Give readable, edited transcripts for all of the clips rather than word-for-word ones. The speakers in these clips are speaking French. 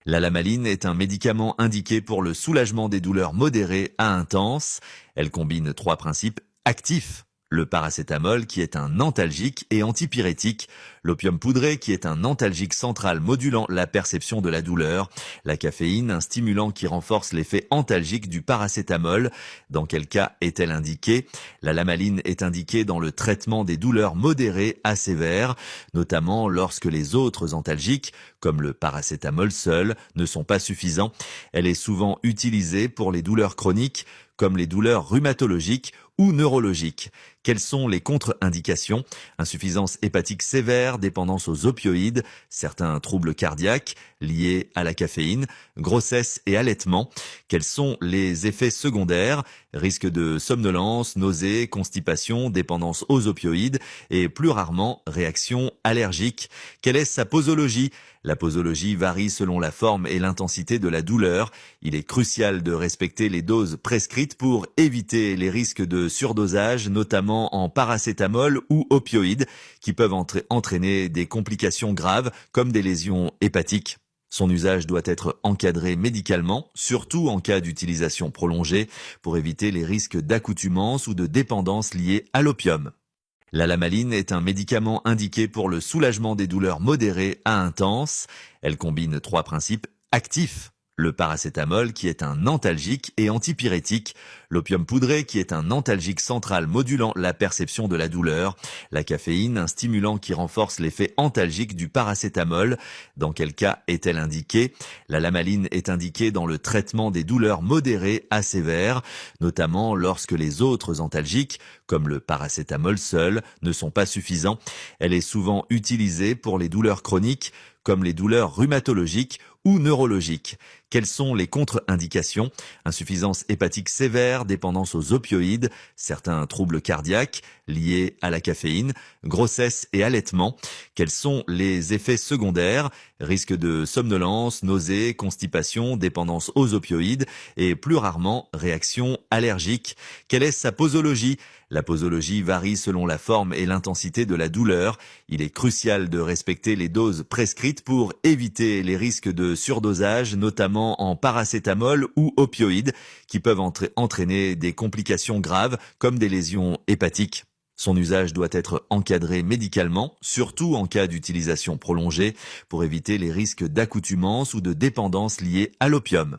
La lamaline est un médicament indiqué pour le soulagement des douleurs modérées à intenses. Elle combine trois principes actifs. Le paracétamol qui est un antalgique et antipyrétique, l'opium poudré qui est un antalgique central modulant la perception de la douleur, la caféine, un stimulant qui renforce l'effet antalgique du paracétamol. Dans quel cas est-elle indiquée? La lamaline est indiquée dans le traitement des douleurs modérées à sévères, notamment lorsque les autres antalgiques, comme le paracétamol seul, ne sont pas suffisants. Elle est souvent utilisée pour les douleurs chroniques, comme les douleurs rhumatologiques ou neurologiques. Quelles sont les contre-indications? Insuffisance hépatique sévère, dépendance aux opioïdes, certains troubles cardiaques liés à la caféine, grossesse et allaitement. Quels sont les effets secondaires? Risque de somnolence, nausées, constipation, dépendance aux opioïdes et plus rarement réaction allergique. Quelle est sa posologie? La posologie varie selon la forme et l'intensité de la douleur. Il est crucial de respecter les doses prescrites pour éviter les risques de surdosage, notamment en paracétamol ou opioïdes, qui peuvent entraîner des complications graves comme des lésions hépatiques. Son usage doit être encadré médicalement, surtout en cas d'utilisation prolongée, pour éviter les risques d'accoutumance ou de dépendance liés à l'opium. La lamaline est un médicament indiqué pour le soulagement des douleurs modérées à intenses. Elle combine trois principes actifs. Le paracétamol qui est un antalgique et antipyrétique, l'opium poudré qui est un antalgique central modulant la perception de la douleur, la caféine, un stimulant qui renforce l'effet antalgique du paracétamol. Dans quel cas est-elle indiquée? La lamaline est indiquée dans le traitement des douleurs modérées à sévères, notamment lorsque les autres antalgiques, comme le paracétamol seul, ne sont pas suffisants. Elle est souvent utilisée pour les douleurs chroniques, comme les douleurs rhumatologiques ou neurologiques. Quelles sont les contre-indications? Insuffisance hépatique sévère, dépendance aux opioïdes, certains troubles cardiaques liés à la caféine, grossesse et allaitement. Quels sont les effets secondaires? Risque de somnolence, nausées, constipation, dépendance aux opioïdes et plus rarement réaction allergique. Quelle est sa posologie? La posologie varie selon la forme et l'intensité de la douleur. Il est crucial de respecter les doses prescrites pour éviter les risques de surdosage, notamment en paracétamol ou opioïdes, qui peuvent entraîner des complications graves comme des lésions hépatiques. Son usage doit être encadré médicalement, surtout en cas d'utilisation prolongée, pour éviter les risques d'accoutumance ou de dépendance liés à l'opium.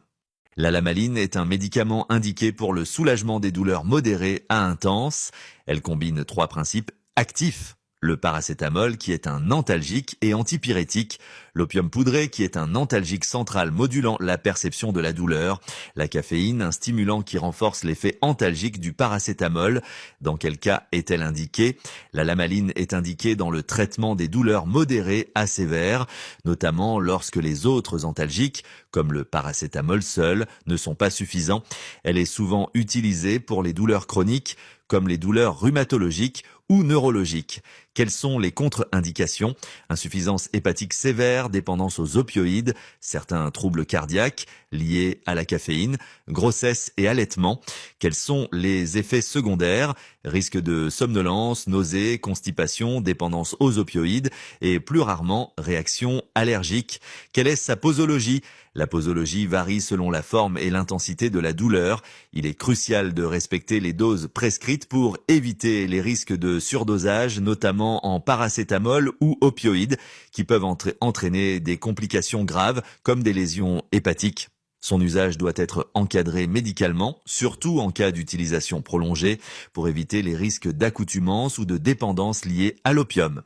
La lamaline est un médicament indiqué pour le soulagement des douleurs modérées à intenses. Elle combine trois principes actifs. Le paracétamol qui est un antalgique et antipyrétique, l'opium poudré qui est un antalgique central modulant la perception de la douleur, la caféine, un stimulant qui renforce l'effet antalgique du paracétamol. Dans quel cas est-elle indiquée? La lamaline est indiquée dans le traitement des douleurs modérées à sévères, notamment lorsque les autres antalgiques, comme le paracétamol seul, ne sont pas suffisants. Elle est souvent utilisée pour les douleurs chroniques, comme les douleurs rhumatologiques ou neurologiques. Quelles sont les contre-indications? Insuffisance hépatique sévère, dépendance aux opioïdes, certains troubles cardiaques liés à la caféine, grossesse et allaitement. Quels sont les effets secondaires? Risque de somnolence, nausées, constipation, dépendance aux opioïdes et plus rarement réaction allergique. Quelle est sa posologie? La posologie varie selon la forme et l'intensité de la douleur. Il est crucial de respecter les doses prescrites pour éviter les risques de surdosage, notamment en paracétamol ou opioïdes, qui peuvent entraîner des complications graves comme des lésions hépatiques. Son usage doit être encadré médicalement, surtout en cas d'utilisation prolongée, pour éviter les risques d'accoutumance ou de dépendance liés à l'opium.